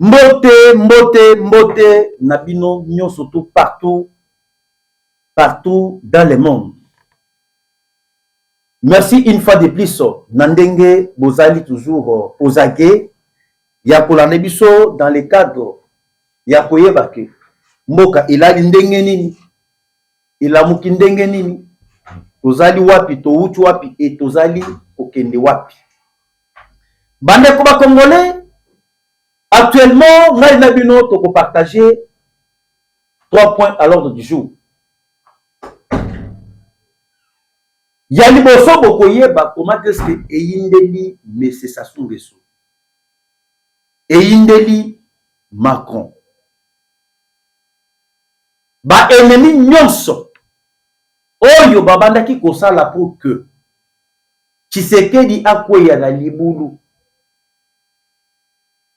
Mbote, mbote, mbote, nabino, nyon surtout partout, partout dans le monde. Merci une fois de plus, Nandenge, Bozali toujours aux aguets, Yakolane biso dans le cadre, Yakoyebake, Mboka, il a l'indenge nini, il a mukindenge nini, Tozali wapi, Touchu wapi, et Tozali okende wapi. Bande Koba Congolais, actuellement, Nai Nabino, Toko partager 3 points à l'ordre du jour. Yali boso bokoyeba comment est-ce que eyindeli Messe Sassou Nguesso. Eyindeli Macron. Ba ennemi nyonso oyo babandaki kosala pour que Tshisekedi akweya na libulu.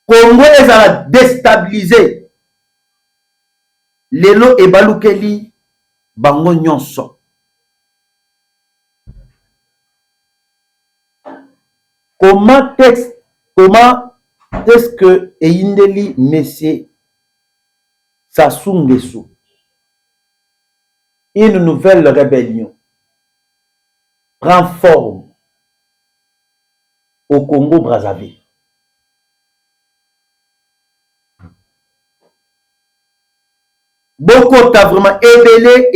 Congo ezala déstabilisé. Lelo ebalukeli bango nyonso. Comment est-ce que eyindeli Messe Sassou Nguesso? Une nouvelle rébellion prend forme au Congo-Brazzaville. Beaucoup t'as vraiment ébélé.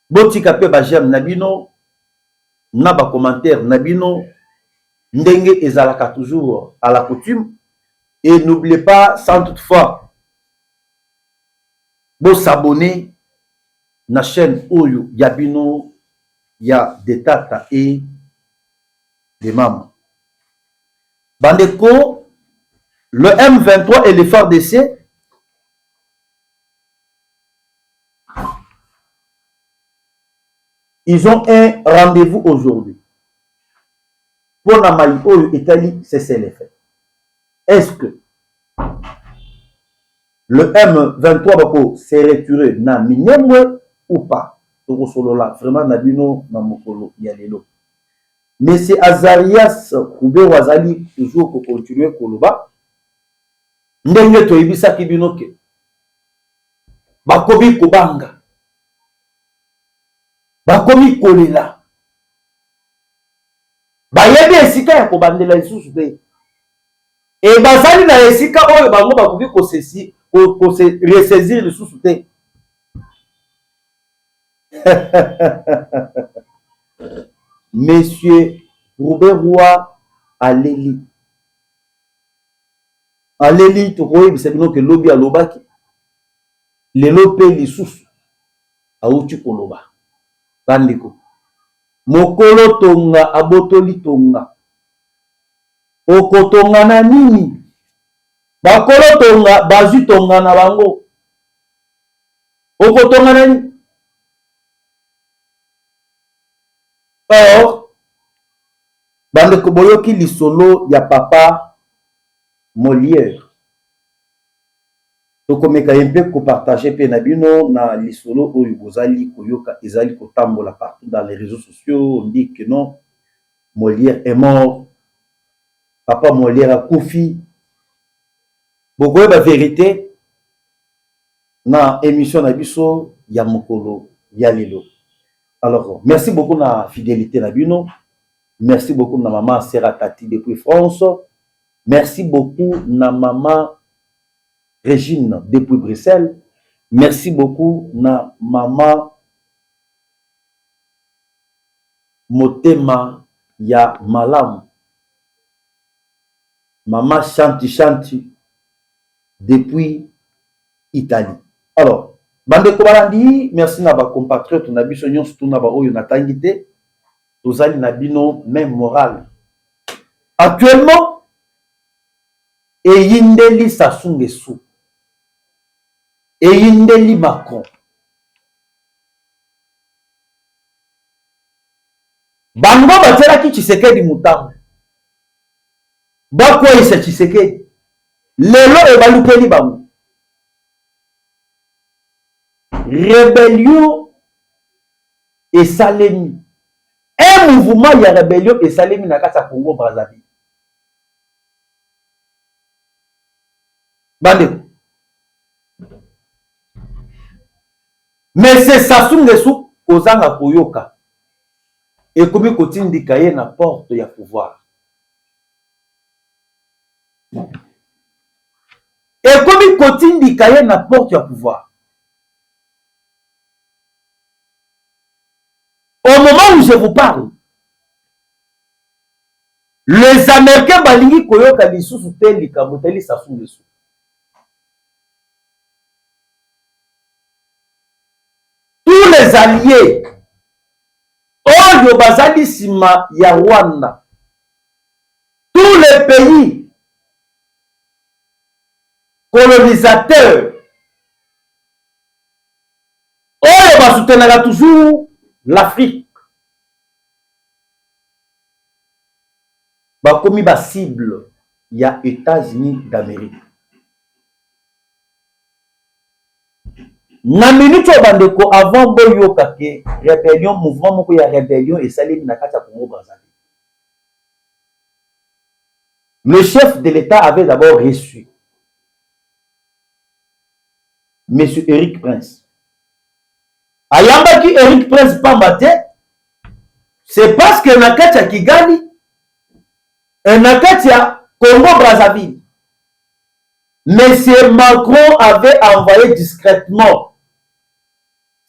Botika pe ba j'aime nabino, na ba commentaire nabino, ndenge ezalaka toujours à la coutume. Et n'oubliez pas, sans toutefois, de s'abonner à la chaîne Oyo Yabino, ya des tata et des mamans. Bandeko, le M23 et les FARDC ils ont un rendez-vous aujourd'hui. Pour la Mali Oyo Italie, c'est les faits. Est-ce que le M23 va se retirer na Minembwe ou pas? Vraiment, Nabino, Namokolo, Yalelo. Mais c'est Azarias Koube Wazali toujours pour continuer Koloba. Ndenge to ibisa kibinoke. Bakobi Kobanga. Bakobi Kolela. Bayebi esika ya kobandela lisusu te. Et bazali na esika oyo bango bakobi ko se ressaisir lisusu te. Monsieur Robert Roy Aleli. Aleli tokoye bisabino ke lobi alobaki. Le lope lisusu. Auti koloba. Bandiko. Mokolo tonga abotoli tonga. Okotonga na nini? Bakolo tonga bazu tonga na bango. Okotonga na nini? Or, bandeko boyoki lisolo ya papa Molière. Tokomeka yempe ko partager pe na bino na lisolo oyo bozali koyoka ezali kotambola partout dans les réseaux sociaux. On dit que non, Molière est mort. Papa Molière a koufi. Bokoye ba vérité na émission na biso ya mokolo ya lelo. Alors, merci beaucoup na fidélité na bino. Merci beaucoup na maman Serra Tati depuis France. Merci beaucoup na maman Régine depuis Bruxelles. Merci beaucoup na maman Motema ya Malam. Maman Chanti depuis Italie. Alors, bande kobalandi, merci na ba compatriotes na biso nyonso tuna ba oyo natangite. Tozali na bino même morale. Actuellement, eyindeli Sassou Nguesso. Eyindeli Macron. Bango batelaki Tshisekedi mutambo. Bakweyisa Tshisekedi. Lelo ebalukeli bango. Rébellion et Salemi. Un mouvement de rébellion et Salemi na kati ya Congo Brazzaville. Bande. Mais c'est Sassou Nguesso kozanga koyoka. Et comme kotindika ye na porte ya pouvoir. Et comme kotindika ye na porte ya pouvoir. Au moment où je vous parle, les Américains balingi koyoka lisusu te likambo teli Sassou Nguesso. Tous les alliés oyo bazali sima ya Rwanda, tous les pays colonisateurs oyo basoutenaka toujours l'Afrique bakomi ba cible ya États-Unis d'Amérique. Na minute oyo bandeko avant boyoka ke rébellion mouvement moko ya rébellion esalemi na kati ya Congo Brazzaville. Le chef de l'État avait d'abord reçu Monsieur Eric Prince. Ayambaki Eric Prince Pambate, c'est parce que na kati ya Kigali et na kati ya Congo Brazzaville, Monsieur Macron avait envoyé discrètement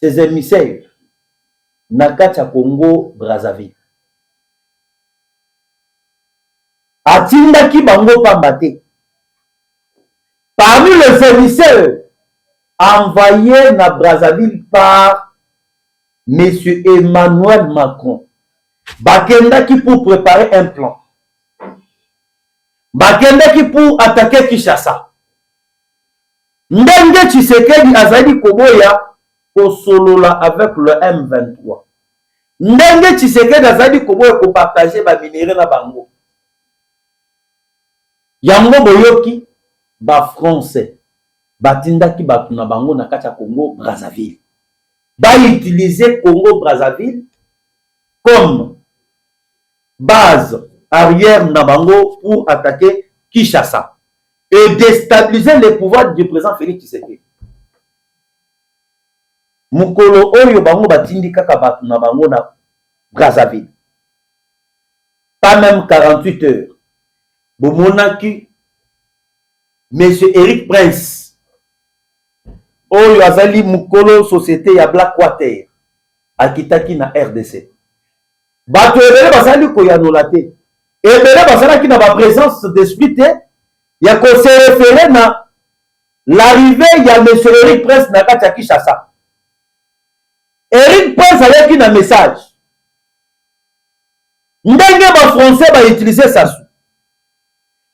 ses émissaires na kati ya Congo Brazzaville. Atindaki bango Pambate. Parmi les émissaires envoyés na Brazzaville par Monsieur Emmanuel Macron, bakendaki pour préparer un plan. Bakendaki pour attaquer Kinshasa. Ndenge Tshisekedi azali koboya solola avec le M23. Ndenge Tshisekedi azali koboya ko partager ba minéraux na bango. Yango boyoki ba français batindaki batu na bango na kati ya Congo Brazzaville. Ba utiliser Congo Brazzaville comme base arrière na bango pour attaquer Kinshasa et déstabiliser le pouvoir du président Félix Tshisekedi. Mukolo oyo bango batindi kaka batu na bango na Brazzaville. Pas même 48 heures. Bomonaki Monsieur Eric Prince oyo azali mukolo société ya Blackwater akitaki na RDC. Bato ebele basali koyanola te. Ebele basalaki na ba présence d'esprit te ya ko se référer na l'arrivée ya Monsieur Eric Prince na kati ya Kinshasa. Eric Prince ayaki na message. Ndenge ba français ba utiliser Sassou.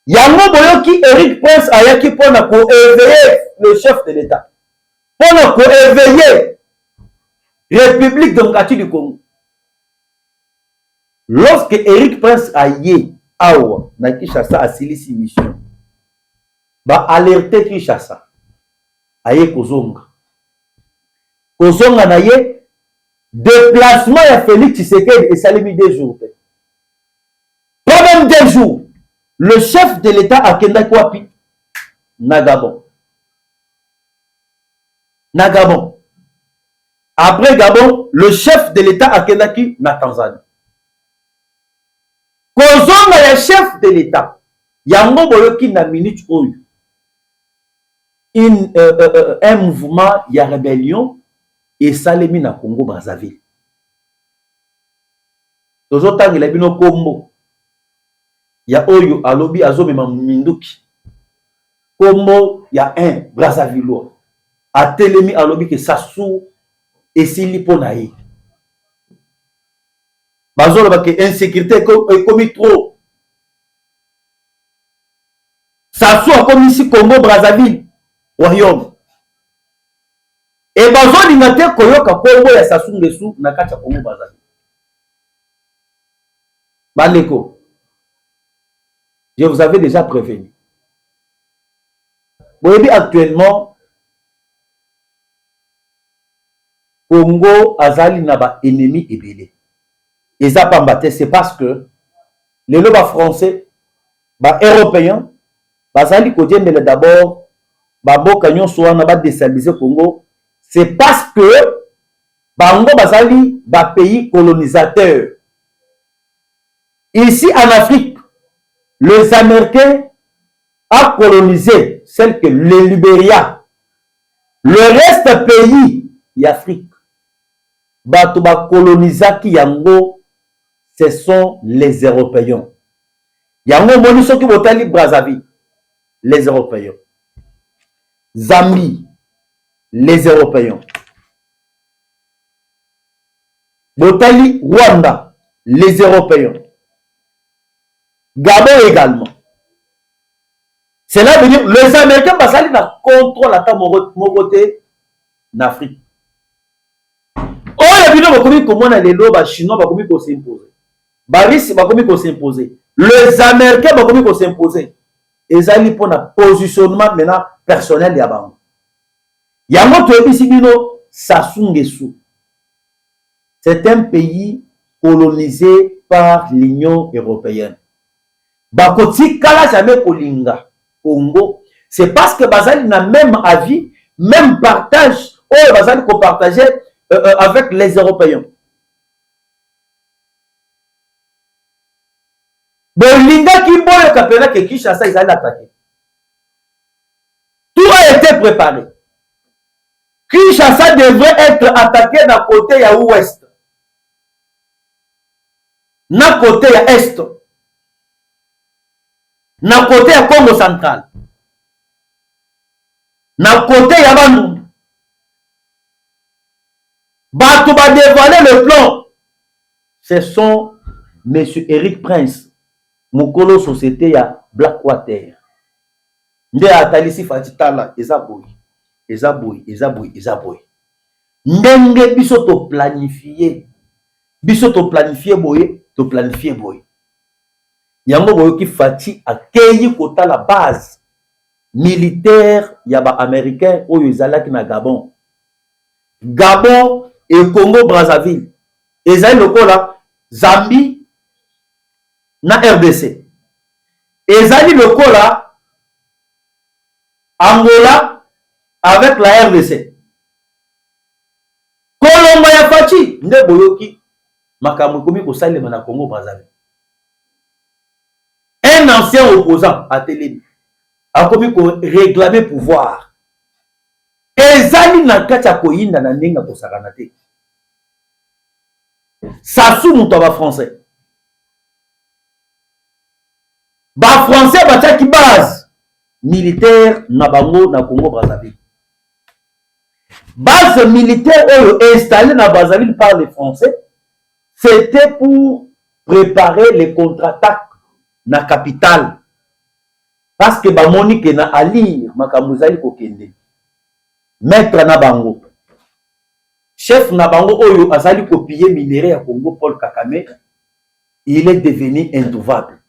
Yango boyoki Eric Prince ayaki pona ko éveiller le chef de l'État. Pona ko éveiller République démocratique du Congo. Lorsque Eric Prince aye awa na Kinshasa asilisi mission, ba alerter Kinshasa aye kozonga. Kozonga na ye déplacement ya Félix Tshisekedi esalemi 2 jours. Pas même 2 jours. Le chef de l'État a kendaki wapi na Gabon. Na Gabon. Après Gabon, le chef de l'État a kendaki na Tanzanie. Kozonga ya chef de l'État yango boyoki na minute oyo un mouvement ya rébellion et salemi na Congo Brazzaville. Tozotangela bino kombo ya oyo alobi azomema minduki kombo ya un Brazzavillois atelemi alobi ke Sassou esili pona ye. Bazoloba ke insécurité ekomi trop. Sassou a komi ici Congo Brazzaville royaume. Et bazolinga te koyoka kombo ya Sassou Nguesso na kati ya Congo Brazzaville. Bandeko, je vous avais déjà prévenu. Boyebi actuellement Congo azali na ba ennemi ebele. Et ça pambate, c'est parce que les lois français, ba européens, bazali kodjemele d'abord Baboka nyonso wana ba déstabiliser Congo, c'est parce que bango bazali ba pays colonisateur. Ici en Afrique, les Américains ont colonisé celle que le Libéria. Le reste pays d'Afrique, bato ba colonisaki yango, ce sont les Européens. Yango moni soki botali Brazzaville, les Européens. Zambie, les Européens. Botali Rwanda, les Européens. Gabon également. Cela veut dire les Américains basali na contrôle à mon côté en Afrique. Oh, les bino bakomi comment les lois chinois bakomi ko s'imposer. Baris bakomi ko s'imposer. Les Américains bakomi ko s'imposer. Ezali pour na positionnement maintenant personnel ya bango. Yango to ebisi bino Sassou Nguesso. C'est un pays colonisé par l'Union européenne. Bakoti kala jamais kolinga Congo, c'est parce que bazali na même avis, même partage, oh bazali ko partager avec les Européens. Bolinga ki boyo kapena ke Kinshasa ils allaient attaquer. Tout a été préparé. Kinshasa devrait être attaqué d'un côté à ouest, d'un côté à est, d'un côté à Congo central, d'un côté à Bandundu. Bato va dévoiler le plan. Ce sont M. Eric Prince, Mokolo Société ya Blackwater. Nde atalisi fatitala ezaboy. Ndenge biso to planifier. Biso to planifier boye, to planifier boye. Yango boyo ki fati akeyi kota la base militaire ya ba américain oyo ezalaki na Gabon. Gabon et Congo Brazzaville. Ezali lokola Zambie na RDC. Ezali lokola Angola avec la RDC. Kolomba ya fachi nde boyoki makambo komi ko salema na Congo Brazzaville. Un ancien opposant à Télébi a commis ko réclamer pouvoir. Ezali na kati ya koyinda na ndenga ko sakana te. Sassou muto ba français. Ba français bataki base militaire na bango na Congo Brazzaville. Base militaire installée na Brazzaville par les Français, c'était pour préparer les contre-attaques na capitale. Parce que ba monique na alir makamuzali kokende. Maître na bango. Chef na bango oyo azali copier minerai à Congo Paul Kakame, il est devenu introuvable.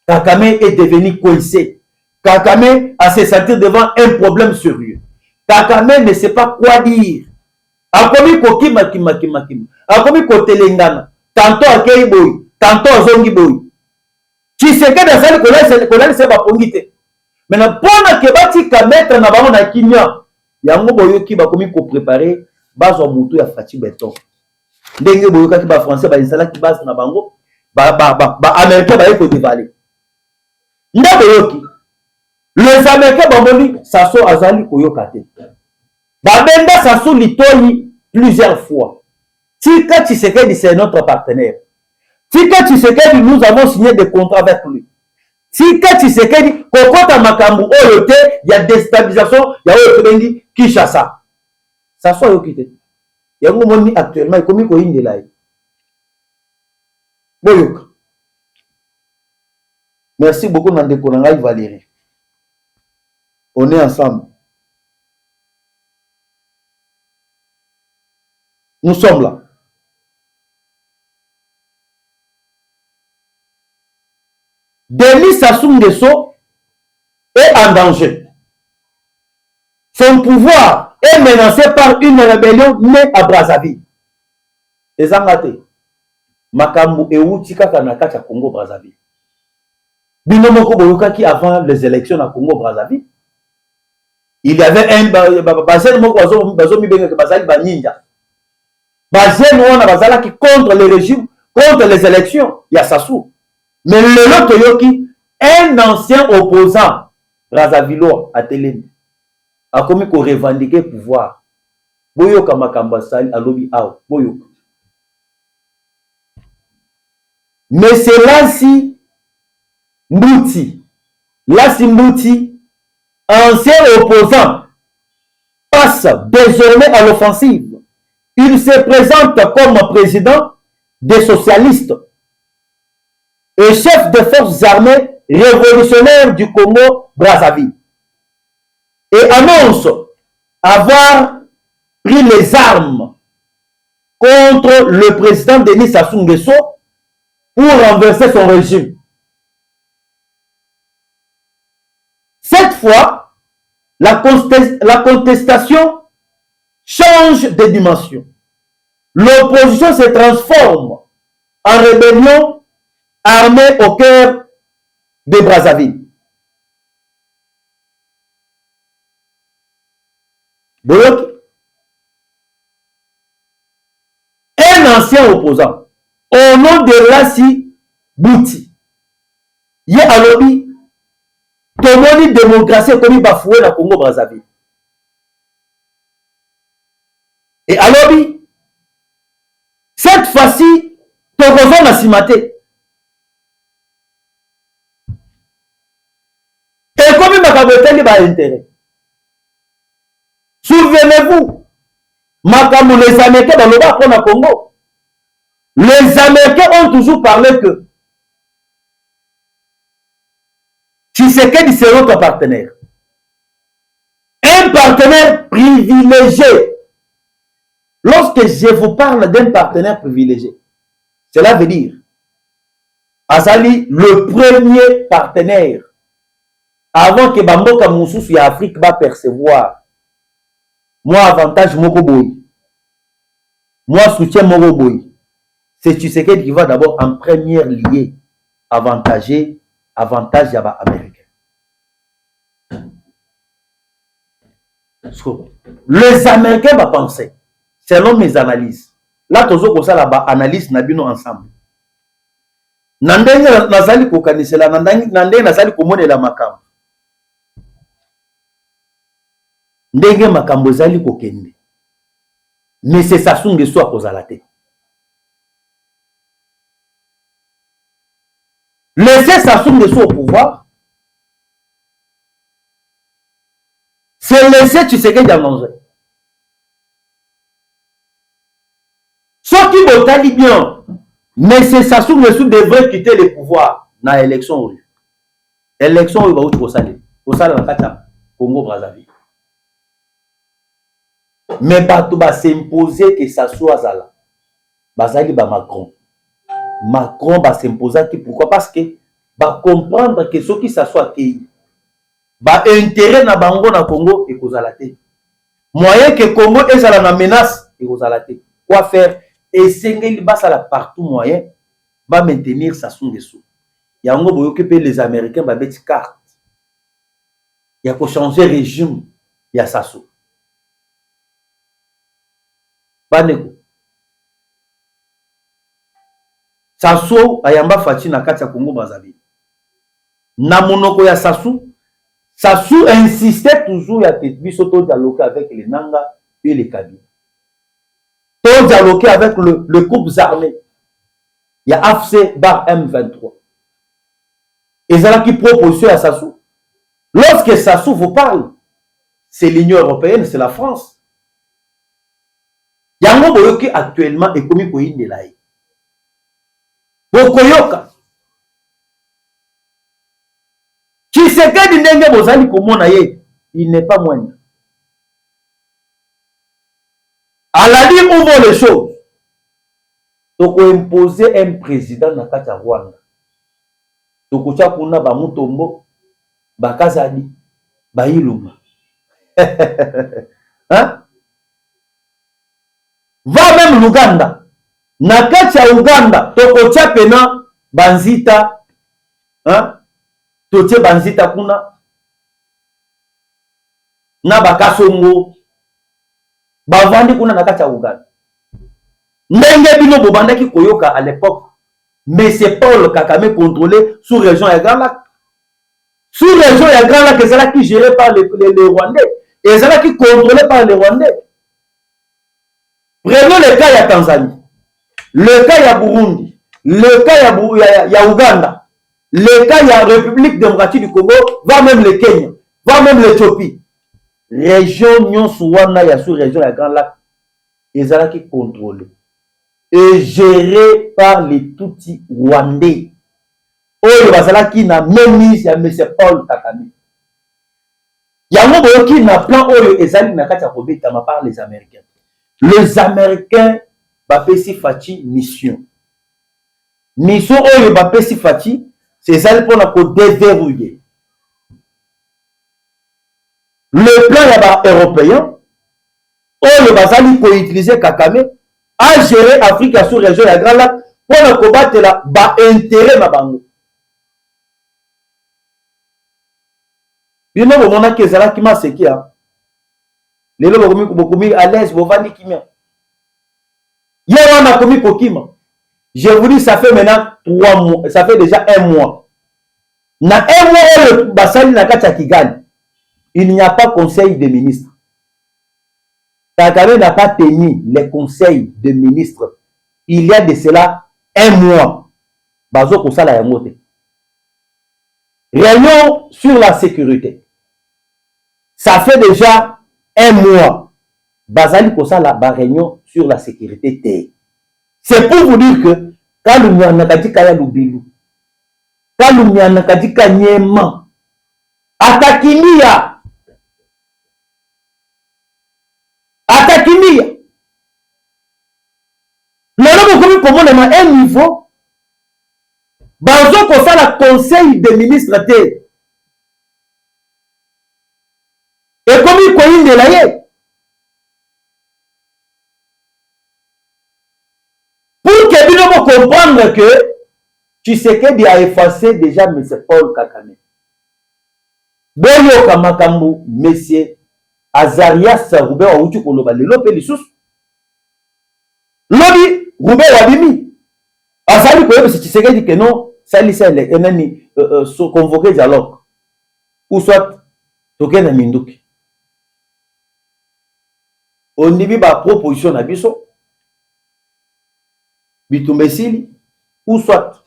Kakame est devenu coincé. Kakame a se sentir devant un problème sérieux. Kakame ne sait pas quoi dire. Akomi kokima kima. Akomi kotelengana. Tantôt akei boy, tantôt azongi boy. Tshisekedi azali kolali se bapongite. Maintenant pona ke batika mettre na bango na kinya. Yango boyoki bakomi ko préparer bazwa mutu ya Fati Beton. Ndenge boyoka ki ba français ba installa ki base na bango, ba américain ba yeko dévaler. Nda boyoki les Américains bamboni Sassou azali koyoka te. Babenda Sassou litoli plusieurs fois. Tika Tshisekedi c'est notre partenaire. Tika Tshisekedi nous avons signé des contrats avec lui. Tika Tshisekedi kokota makambu oyo te ya déstabilisation ya oyo tobengi Kinshasa. Sassou ayoki te. Yango moni actuellement komi ko indela ye. Boyoka. Merci beaucoup Nandeko Nangai Valérie. On est ensemble. Nous sommes là. Denis Sassou Nguesso est en danger. Son pouvoir est menacé par une rébellion née à Brazzaville. Ezangate. Makambu euti kaka na kati ya Congo Brazzaville. Bino moko boyoka ki avant les élections à Congo Brazzaville. il y avait un bazen moko bazo mi benga bazali ba ninja. Bazen wana bazala qui contre le régime, contre les élections, il y a Sassou. Mais le Toyoki, un ancien opposant, Brazzaville à Télé, a commis qu'on revendiquer pouvoir. Boyoka makamba sali à lobby out. Boyoka. Mais c'est Lassi Mbouti. Lassi Mbouti, ancien opposant, passe désormais à l'offensive. Il se présente comme président des socialistes et chef des forces armées révolutionnaires du Congo-Brazzaville. Et annonce avoir pris les armes contre le président Denis Sassou Nguesso pour renverser son régime. Cette fois, la contestation change de dimension. L'opposition se transforme en rébellion armée au cœur de Brazzaville. Un ancien opposant, au nom de Lassi Mbouti, il y a lobby tomoni démocratie comme bafoué na Congo Brazzaville. Et à lobby, cette fois-ci, Togozo n'a simaté. Et comme il m'a pas intérêt. Souvenez-vous, Makamou, les Américains dans le bas pour le Congo. Les Américains ont toujours parlé que Tshisekedi sera notre partenaire. Un partenaire privilégié. Lorsque je vous parle d'un partenaire privilégié, cela veut dire Azali, le premier partenaire, avant que Bamboka Moussous et Afrique va percevoir, moi avantage Mokoboy, moi soutien Mokoboy, c'est Tshisekedi qui va d'abord en première liée avantage Yaba américain. Les Américains vont penser, selon mes analyses, là toujours comme ça là-bas, analyse Nabino ensemble. Nandenge nazali kokanisela, nandenge nazali komonela makambo. Ndenge makambo zali kokende. Mais c'est Sassou Nguesso à kozala te. Laisser Sassou Nguesso au pouvoir, c'est laisser Tshisekedi en danger. Ceux qui votali bien, mais c'est Sassou Nguesso devrait quitter le pouvoir dans l'élection. L'élection où il va où au salaire dans le Congo Brazzaville. Mais bato va s'imposer que Sassou Azala. Bazali ba Macron. Macron va s'imposer qui pourquoi? Parce que va comprendre que ceux qui s'assoient qui va intérêt na bango na Congo et kozalate. Moyen que Congo est à la menace et kozalate. Quoi faire? Et Sengeli basala partout moyen va maintenir Sassou Nguesso. Yango boyoke pe les Américains ba beti carte. Il y a ko changer régime, il y a Sassou. Baneko. Sassou ayamba fati na kati ya Congo Brazzaville. Na monoko ya Sassou insistait toujours à biso to dialoguer avec les Nanga et les Kabila. To dialoguer avec le groupe armé. Il y a AFC bar M23. Et c'est là qui propose à Sassou. Lorsque Sassou vous parle, c'est l'Union européenne, c'est la France. Yango boyoki actuellement est comme ko indelaï. Bokoyoka. Tshisekedi ndenge bozali komona ye, il n'est pas moindre. À la ligne où vont les choses, donc imposer un président na kati ya Rwanda. Donc tu as kuna ba Mutombo, ba Kazadi, ba Iluma. Hein? Va même l'Ouganda. Na kati ya Uganda, toko tia pena banzita, hein? Totie banzita kuna. na bakasongo bavandi kuna na kati ya Uganda. Ndenge bino bobandaki koyoka à l'époque, mais c'est Paul Kagame contrôlé sous région ya Grand Lac. Sous région ya Grand Lac, ezalaki géré par les Rwandais, ezalaki contrôlé par les Rwandais. Prenons le cas ya Tanzanie, le cas ya Burundi, le cas ya Uganda, le cas ya République démocratique du Congo, va même le Kenya, va même l'Éthiopie. Région nyonso wana ya sous région ya Grand Lac ezalaki contrôlé et géré par les Tutsi rwandais. Oyo bazalaki na ministre ya M. Paul Kagame. Yango boyoki na plan oyo ezali na kati ya kobetama par les Américains. Les Américains bapesi Faci mission. Mission oyo bapesi Faci, c'est ezali mpona kodéverrouiller le plan ya ba européen oyo bazali ko utiliser Kagame a gérer Afrique sous région ya Grand Lac pour combattre la ba intérêt na bango. Bino bomona ke ezalaki maseki ya lelo bokomi à l'aise bovandi kimia ye wana komi kokima. Je vous dis, ça fait maintenant 3 mois, ça fait déjà 1 mois. Na 1 mois oyo basali na kati ya Kigali, il n'y a pas conseil des ministres. Kagame n'a pas tenu les conseils des ministres. Il y a de cela 1 mois. Bazo kosala yango te. Réunion sur la sécurité. Ça fait déjà 1 mois. Bazali kosala ba réunion sur la sécurité te. C'est pour vous dire que quand nous avons dit qu'il y a l'oubilou, quand nous avons dit qu'il y a Nyema, Atakimia, nous avons comme un niveau, bazo ko sala conseil des ministres te. Et comme il connaît de l'ailleurs, pour que nous comprendre que Tshisekedi a effacé déjà M. Paul Kagame. Boyo Kamakambu, M. Azarias Roubé Outu Koloba, le Lopé Lissous. Lobby, Roubé Wabimi. Azali Koyo, M. Tshisekedi que non, ça l'isselle, et même convoqué dialogue. Ou soit, Token Minduki. On n'y a pas proposition à Bisso. Bitumbesili, ou soit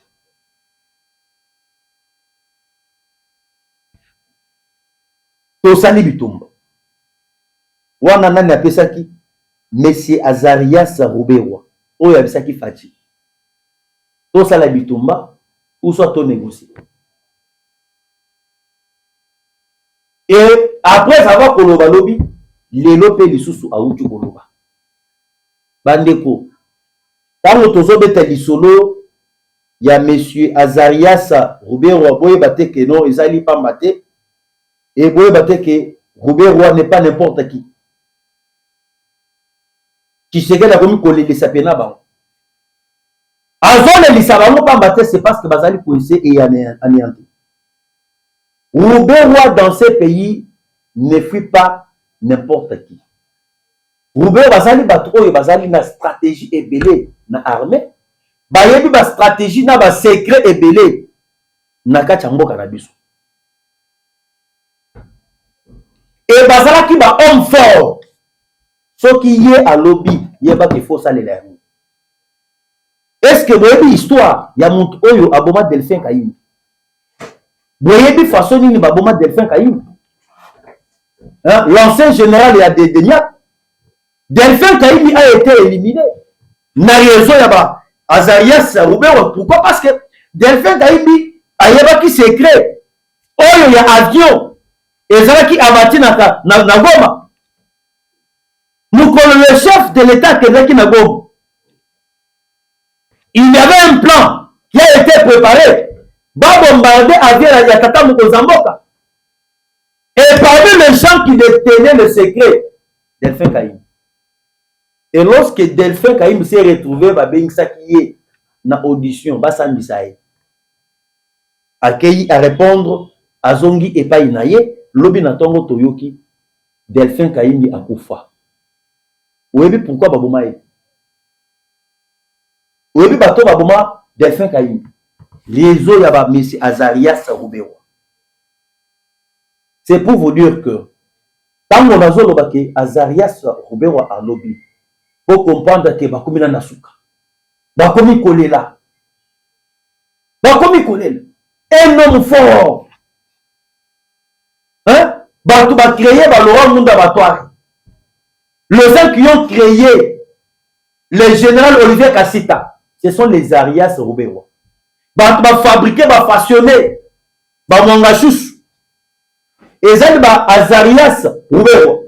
Tosani Bitumba. Wana nani apesaki Monsieur Azarias Roubewa. Oyo apesaki Faci. Tosala Bitumba, ou soit to négocier. Et après avoir koloba lobby, les lopé lisusu a outu koloba. Bandeko. Tango tozobeta lisolo ya Monsieur Azarias Roubewa boye bate que non ezali pamba te et boye bate que Roubewa n'est pas n'importe qui. Tshisekedi a komi kolelisa pena bango. Azole lisa bango pamba te c'est parce que bazali koise et anéanti. Roubewa dans ces pays ne fuit pas n'importe qui. Roubewa bazali batro et bazali na stratégie ebele na armée. Bayebi ba stratégie na ba secret ebele na kati ya mboka na biso. Et bazala ki ba homme fort. Ce qui y est à lobby, il y a pas qu'il faut ça les lèvres. Est-ce que vous avez une histoire? Il y a mon oyo aboma Delphin Kaïm. Vous avez une façon ni aboma Delphin Kaïm. L'ancien général il a des Niak. Delphin Kaïm a été éliminé. Na raison yaba Azarias Roubewa. Pourquoi? Parce que Delphin Kaïm a yaba qui secret. Oyo il y a avion. Et ça qui abati na Goma. Le chef de l'État qui est na Goma. Il y avait un plan qui a été préparé. Va bombarder avion ya Tata Mokozamboka. Et parmi les gens qui détenaient le secret, Delphin Kaïm. Et lorsque Delphin Kaïm s'est retrouvé, Babengsa qui est na audition, Bassambisaï, accueilli à répondre à Zongi et Païnaye, Lobi Natongo Toyoki, Delphin Kayimbi akufa. Oyebi pourquoi baboma ye? Oyebi bato baboma Delphin Kayimbi. Réseau yaba Messi Azarias Roubewa. C'est pour vous dire que tant qu'on a zolobake Azarias Roubewa a lobby pour comprendre que bakomi na nasuka. Bakomi kolela. Bakomi kolela. Un homme fort. Hein? Bato ba créé ba Laurent Munda Batoire. Les gens qui ont créé le général Olivier Kassita, ce sont les Arias Roubewa. Bato ba fabriqué, ba façonné, ba Mwangachouchou. Et ça ba Azarias Roubewa.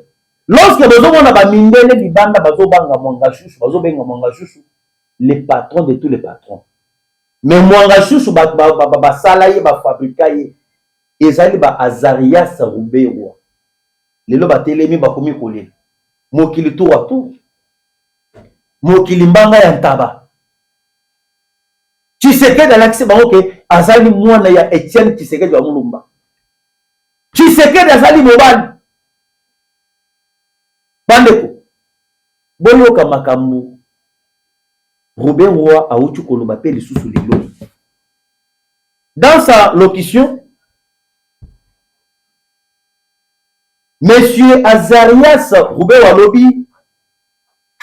Lorsque besoin on a ba mindele libanda bazo banga Mwangachouchou, bazo benga Mwangachouchou, les patrons de tous les patrons. Mais Mwangachouchou ba salaye ba fabriqué. Et ça ba Azarias Roubewa. Lelo ba telemi ba komi kolé. Mokili tour à tour. Mokili mbanga ya ntaba. Tshisekedi alakisi bango ke azali mwana ya Etienne Tshisekedi wa Mulumba. Tshisekedi azali mobali. Bandeko. Boyoka makambo. Robert Roy auti koloba pe lisusu lelo. Dans sa locution, Monsieur Azarias Roubewa Lobi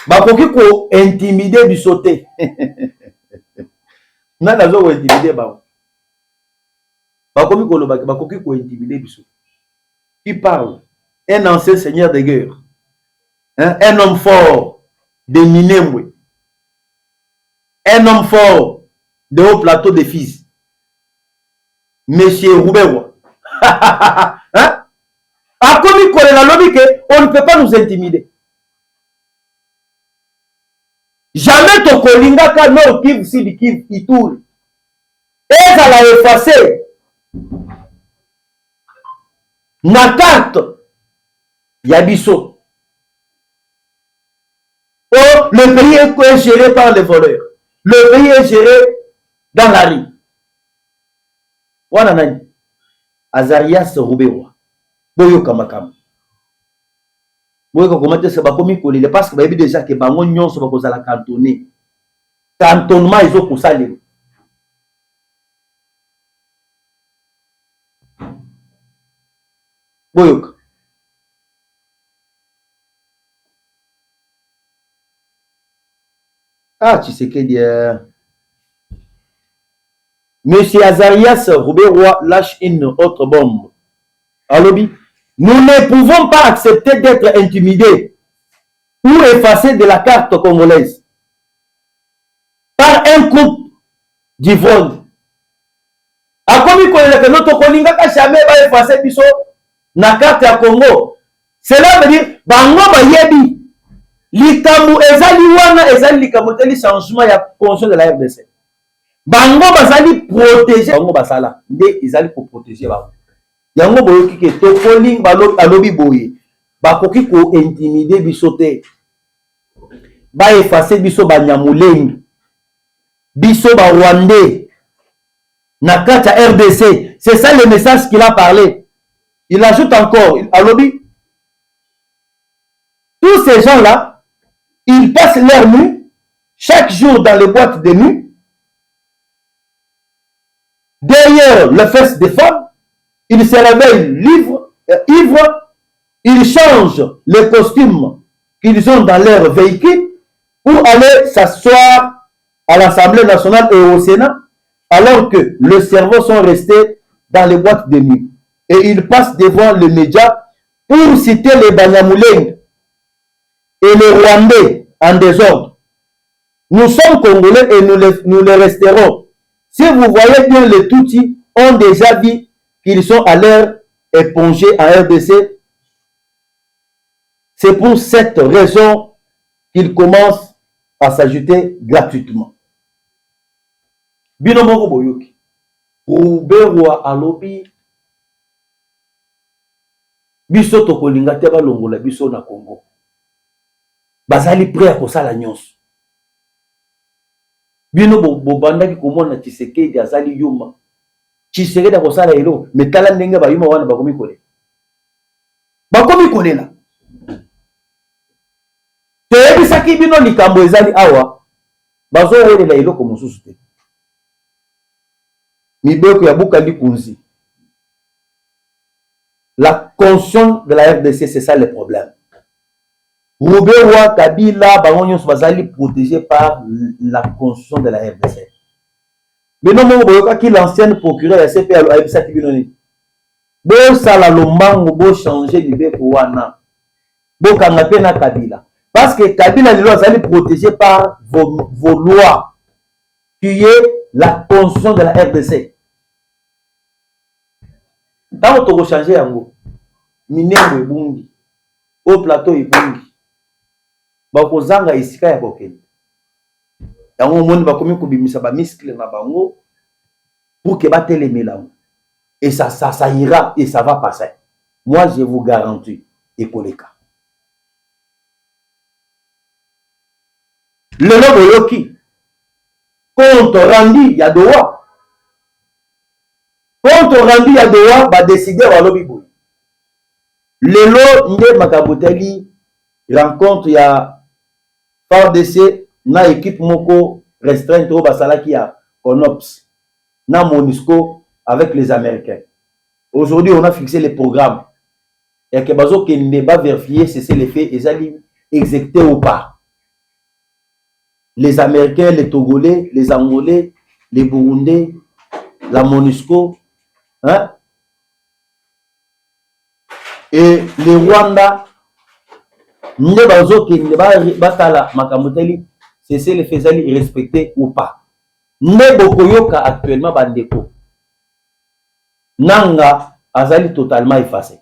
bakoki ko intimider bisote. Nana zo ko intimider ba. Bakomi ko loba bakoki ko intimider bisote. Qui parle? Un ancien seigneur de guerre. Hein? Un homme fort de Minembwe. Un homme fort de haut plateau de Fizi. Monsieur Roubewa. Hein? On ne peut pas nous intimider. Jamais ton kolinga ka no Kivu Sud Kivu Ituri. Et ça l'a effacé. Na carte Yabiso. Oh, le pays est géré par les voleurs. Le pays est géré dans la rue. Wana nani? Azarias Roubewa. Boyoka makam. Boyoka komate se bakomi kolile parce que bayebi déjà que bango nyonso bakozala cantonné. Cantonnement ezo kosalema. Boyoka. Ah, Tshisekedi. Monsieur Azarias Roubewa lâche une autre bombe. Alobi, nous ne pouvons pas accepter d'être intimidés ou effacés de la carte congolaise par un couple d'ivrogne. A comme que notre kolinga ka jamais va effacer biso na carte ya Congo. Cela veut dire bango ba yebi likamu ezali wana ezali likamu teli changement ya constitution de la RDC. Bango bazali protéger bango basala nde ezali ko protéger bango. Yango boyoki ke to koling alobi boye bakoki ko intimider biso te ba effacer biso ba Nyamulenge biso ba Rwandais na kati ya RDC. C'est ça le message qu'il a parlé. Il ajoute encore alobi tous ces gens là ils passent leur nuit chaque jour dans les boîtes de nuit derrière les fesses des femmes. Ils se réveillent ivres, ils changent les costumes qu'ils ont dans leur véhicule pour aller s'asseoir à l'Assemblée nationale et au Sénat, alors que leurs cerveaux sont restés dans les boîtes de nuit. Et ils passent devant les médias pour citer les Banyamulenge et les Rwandais en désordre. Nous sommes Congolais et nous les resterons. Si vous voyez bien, les Tutsis ont déjà dit qu'ils sont à l'air épongés en RDC. C'est pour cette raison qu'ils commencent à s'ajouter gratuitement. Binomoko boyoki. Roubewa alobi. Biso tokolinga te balongola biso na Congo. Bazali prêt à kosala nyonso. Bino bobandaki komona Tshisekedi azali yuma. Tshisekedi akosala elo metala ndenge bayuma wana bakomi kolela. Bakomi kolela. toyebisaki bino likambo ezali awa bazowelela eloko mosusu te mibeko ya bukali kunzi. La conscience de la RDC, c'est ça le problème. Roubewa, Kabila, Bango Nyonso bazali protégé par la conscience de la RDC. Mais non, moi, qui l'ancienne procureure ya CPL a ça qui binoni. Bo sala lombango bo changer libeko wana. Bo kanga pe na Kabila. Parce que Kabila les lois bazali protégé par vos lois qui est la conscience de la RDC. Dans to changer yango. Minengo ebungi. Au plateau ebungi. Bakozanga isika ya bokende. Yango moni bakomi kobimisa ba muscle na bango pour que batelemela. Et ça ira et ça va passer. Moi je vous garantis ekoleka. Le lobo yoki compte rendu ya doa. Compte rendu ya doa ba décider wa lobi boy. Lelo nde makaboteli rencontre ya FARDC na équipe moko restreinte au basalaki ya CONOPS na MONUSCO avec les Américains. Aujourd'hui, on a fixé les programmes et que bazo kende ba vérifier si c'est les faits ezali exécutés ou pas. Les Américains, les Togolais, les Angolais, les Burundais, la MONUSCO, hein? Et les Rwanda, ne bazo kende ba tala makamoteli si c'est les faits ezali respectés ou pas. Ne bokoyoka actuellement bandeko. Nanga azali totalement effacé.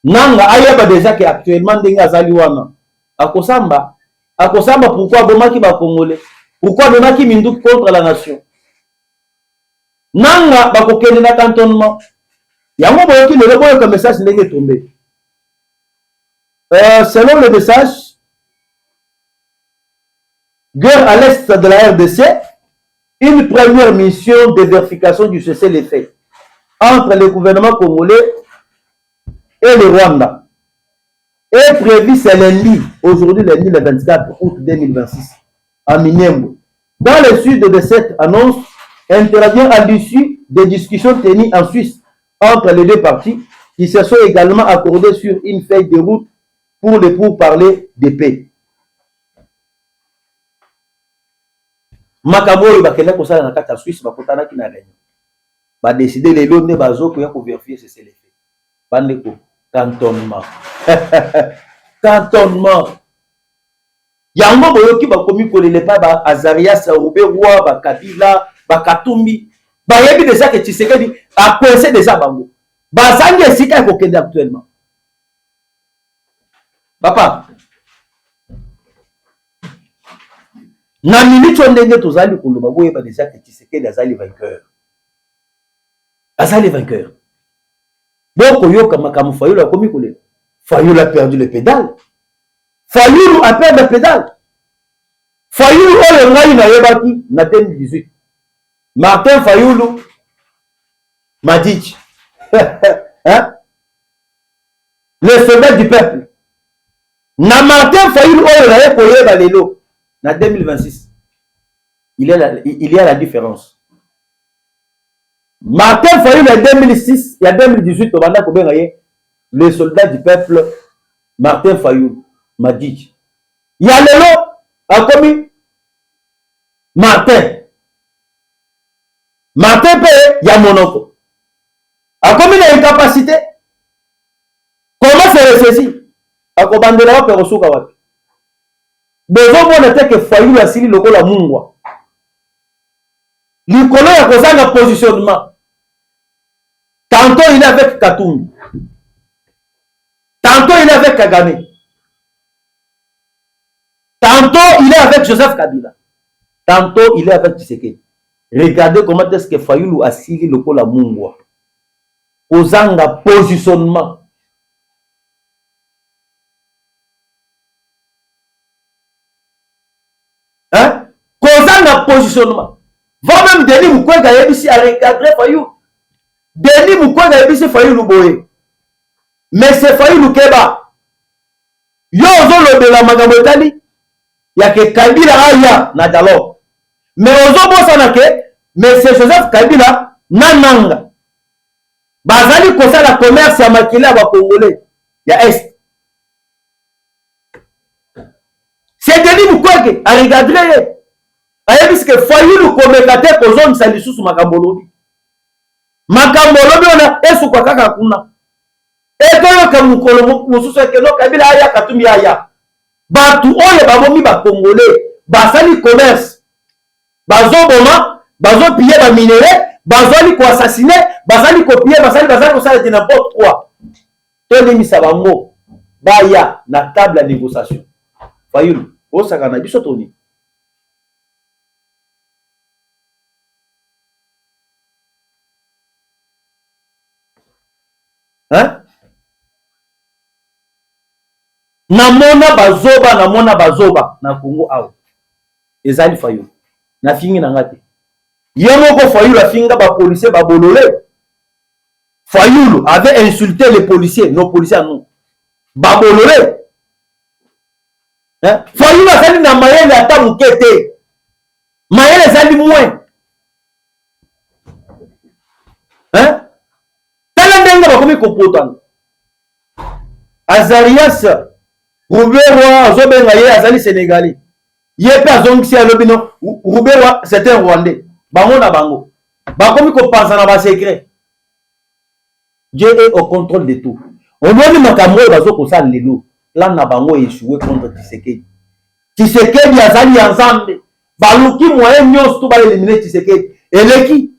Nanga ayeba déjà que actuellement ndenge azali wana. Akosamba pourquoi bomaki ba Congolais? Pourquoi bomaki minduki contre la nation? Nanga bakokende na cantonnement. Yango boyoki le boyo comme message ndenge tombé. Selon le message, guerre à l'est de la RDC, une première mission de vérification du cessez-le-feu entre le gouvernement congolais et le Rwanda est prévu ce lundi, aujourd'hui lundi le 24 août 2026, à Minembwe. Dans le sud de cette annonce, intervient à l'issue des discussions tenues en Suisse entre les deux parties qui se sont également accordées sur une feuille de route pour les pourparlers de paix. Makaboy bakenda kosala na kati ya Suisse bakotana ki na réunion. Ba décider les lois ne bazo ko ya ko vérifier c'est les faits. Bandeko cantonnement. Cantonnement. Yango boyoki bakomi kolele pa ba Azarias Roubewa ba Kabila ba Katumbi ba yebi déjà que Tshisekedi a coincé déjà bango. Ba zangi esika ko kende actuellement. Papa na minute ndenge tozali koloba boyeba déjà que Tshisekedi azali vainqueur. Azali vainqueur. Boko yoka makamu Fayulu a komi kolela. Fayulu a perdu le pédale. Fayulu a perdu le pédale. Fayulu oyo ngai na yebaki na 2018. Martin Fayulu m'a dit hein? Le soldat du peuple. Na Martin Fayulu oyo na yekoyeba lelo na 2026. Il y a la différence. Martin Fayulu en 2006 et en 2018, le soldat du peuple, Martin Fayulu, m'a dit. Il y a le lot, a commis Martin. Martin paye, il y a mon oncle. A commis l'incapacité. Comment c'est ressaisi? A commis la perosuka wapi. Besoin mon était que Fayulu a signé le col à Mungwa. L'icolo a causé un positionnement. Tantôt il est avec Katumbi. Tantôt il est avec Kagame. Tantôt il est avec Joseph Kabila. Tantôt il est avec Tshisekedi. Regardez comment est-ce que Fayulu a signé le col à Mungwa. Causant un positionnement. Hein? Causant un positionnement. Va même Denis Mukwege a ici à recadrer Fayulu. Denis Mukwege a ici Fayulu Boye. Mais c'est Fayulu Keba. yo ozolobela makambo etali ya ke Kabila aya na dialogue, mais ozobosana ke monsieur Joseph Kabila na nanga bazali kosala commerce ya makila ya bakongolais ya est. C'est Denis Mukwege aregadre ye ayebisike Fayulu komeka te kozongisa lisusu makambo lobi ona esukwa kaka kuna etoyoka mukolo mosusu ekeno Kabila aya katumbi aya batu oyo babomi bakongolais basali commerce bazoboma bazopiller baminere bazali koassassine bazali kopiller bazali kosala de n'importe quoi tolimisa bango baya na table ya négociation. Fayulu osaka na biso toni hein? Namona bazoba na Congo awa ezali Fayulu na fingi na ngate ye moko Fayulu afinga ba policier ba bolole. Fayulu avait insulté les policiers, nos policiers non ba bolole, hein? Fayulu azali na mayele ata mukete mayele ezali moins, hein? Tala ndenge bakomi kopotana Azarias Rouberwa azobenga ye azali Sénégalais ye pe azongisi alobi no Rouberwa c'est un Rwandais bango na bango bakomi kopanza na ba secret. Dieu est au contrôle de tout. On doit dire makambo bazo kosala lelo plan na bango échoué contre Tshisekedi. Tshisekedi azali ensemble baluki moyen nyonso to ba éliminer Tshisekedi eleki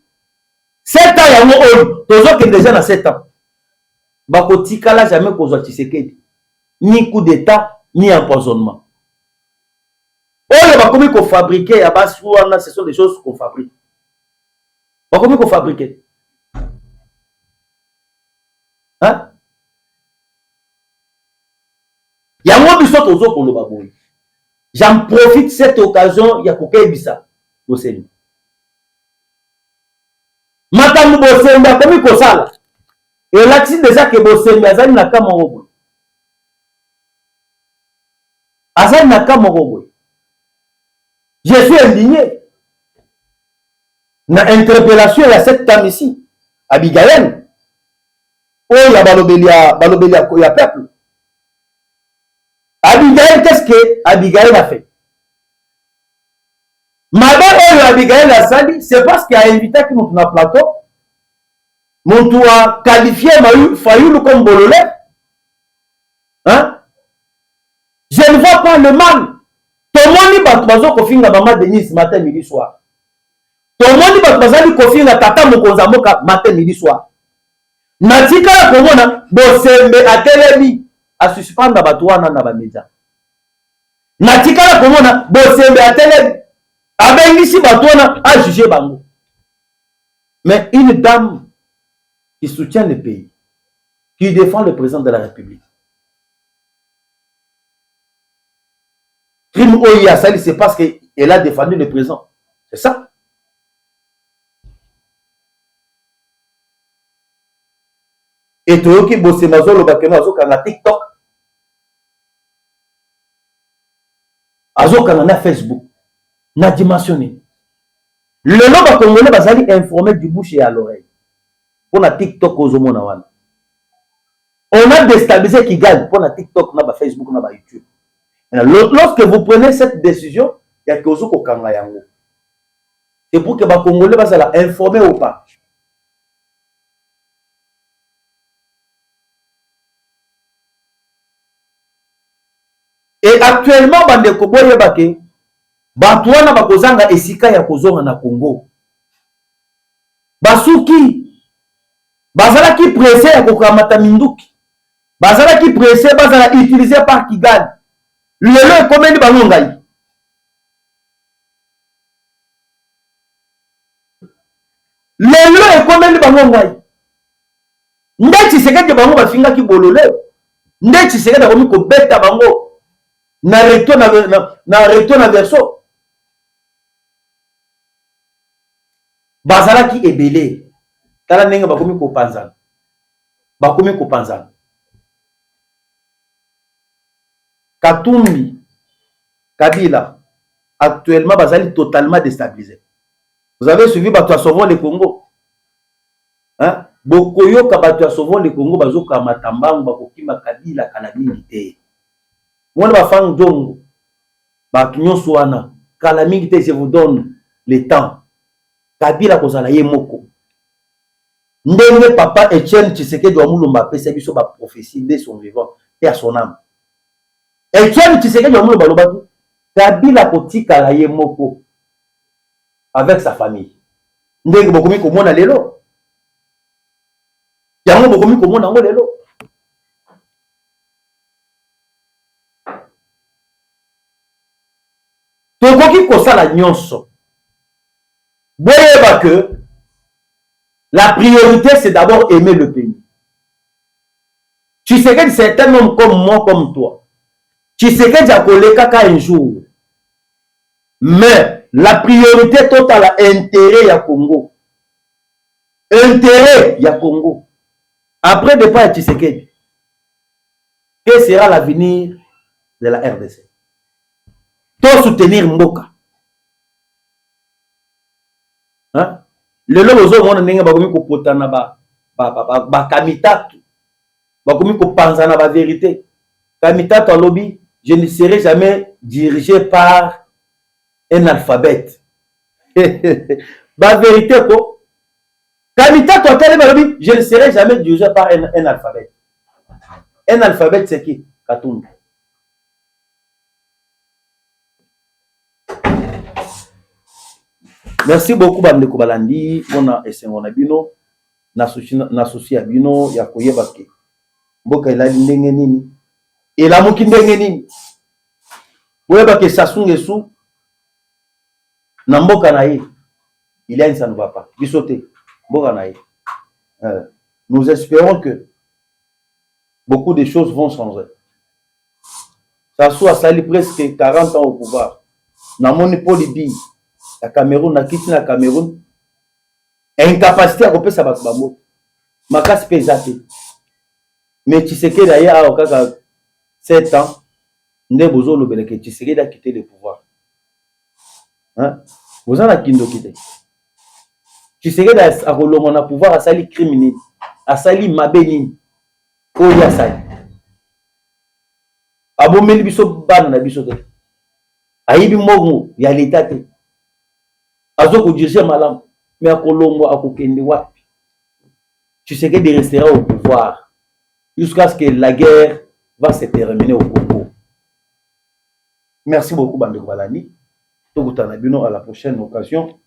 7 ans yango oyo tozoke déjà na 7 ans bakotikala jamais kozwa Tshisekedi ni coup d'état ni empoisonnement oyo bakomi ko fabriquer ya basi wana. Ce sont des choses qu'on fabrique, bakomi ko fabriquer, hein? Yango biso tozo koloba boy. J'en profite cette occasion ya kokebisa Bosembi makambo Bosembi akomi kosala elakisi déjà que Bosembi azali na kama robo azali na kama robo. Je suis indigné na interpellation ya cette dame ici Abigail oyo ya balobeli ya peuple. Abigail, qu'est-ce que Abigail a fait? Madame oyo Abigail a sali, c'est parce qu'il a invité qui monte na plateau, monte a qualifié Fayulu comme bololé, hein? Je ne vois pas le mal. Tout le monde bat bazo kofinga maman Denise matin midi soir. Tout le monde bat bazali kofinga tata mokonza moka matin midi soir. Natika la komona Bosembe atelemi a suspendre bato wana na ba média. Natika la komona Bosembe atelemi abengisi bato wana a juger bango. Mais une dame qui soutient le pays, qui défend le président de la République. Crime Oya Sali, c'est parce qu'elle a défendu le président. C'est ça. Et toi qui bosse mazolo bakeno azoka na TikTok, azoka na Facebook, na dimensionné. Le nom ba congolais bazali informé du bouche et à l'oreille. Pour na TikTok ozomona wana. On a déstabilisé Kigali pour na TikTok na ba Facebook na ba YouTube. Lorsque vous prenez cette décision, il y a que vous kanga yango. C'est pour que ba congolais bazala informé ou pas. Et actuellement, bandeko boye bake, batuana bakozanga esika ya kozonga na Congo. Basuki, bazala ki pressé ya kokamata minduki. Bazala ki pressé, bazala utilisé par Kigali. Lelo ekomeli bango ngai. Lelo ekomeli bango ngai. Ndeti sekete bango bafinga ki bolole. Ndeti sekete komi ko beta bango. Na recto na verso bazalaki ebele tala ndenge bakomi kopanzana Katumbi, Kabila, actuellement, Bazali totalement déstabilisé. Vous avez suivi Bato Sauvons le Congo. Hein? Bokoyo Kabato Sauvons le Congo, Bazo Kamatambango, Bakokima Kabila, Kalamingite. Moi, ma femme Djongo, Bakinyon Souana, Kalamingite, je vous donne le temps. Kabila Kozala Yemoko. Ndenge papa Etienne Tshisekedi wa Mulumba pesa biso ba prophétie de son vivant et à son âme. Etienne Tshisekedi wa Mulumba lobaki Kabila kotika la Yemoko avec sa famille. Ndenge bokomi komona lelo. Yango bokomi komona ngo lelo. Tokoki kosala nyonso. Boyeba que la priorité, c'est d'abord aimer le pays. Tshisekedi, c'est un homme comme moi, comme toi. Tshisekedi a collé caca un jour. Mais la priorité totale, intérêt à Congo. Intérêt à Congo. Après départ de Tshisekedi, quel sera l'avenir de la RDC? Tout soutenir Mboka. Hein? Le lozo mona ndenge bakomi ko potana ba kamitatu bakomi ko panzana ba vérité kamitatu alobi je ne serai jamais dirigé par un alphabète. Ba vérité ko kamitatu atele balobi je ne serai jamais dirigé par un alphabète. Un alphabète c'est qui? Katumbi. Merci beaucoup bandeko balandi bona esengo na bino na souci ya bino ya koyeba ke mboka elali ndenge nini elamuki ndenge nini koyeba ke Sassou Nguesso na mboka na ye il y a une ça ne va pas biso te mboka na ye. Nous espérons que beaucoup de choses vont changer. Sassou a sali presque 40 ans au pouvoir na moni Polibi la Cameroun, na kiti na Cameroun, incapacité à kopesa bato bango. Makasi pesate. Mais Tshisekedi a ya okaka 7 ans, nde bozo lobele ke Tshisekedi a quitté le pouvoir. Hein? Vous en a kindo quitté. Tshisekedi a kolongo na pouvoir a sali criminel, a sali mabeni. Oya sali. Abomeli biso bana na biso te. Ayibi mogo ya l'état te. Azo dirige malam, mais à Colombo, à Kokende wapi. Tshisekedi restera au pouvoir jusqu'à ce que la guerre va se terminer au Congo. Merci beaucoup, Bandeko Balani. À la prochaine occasion.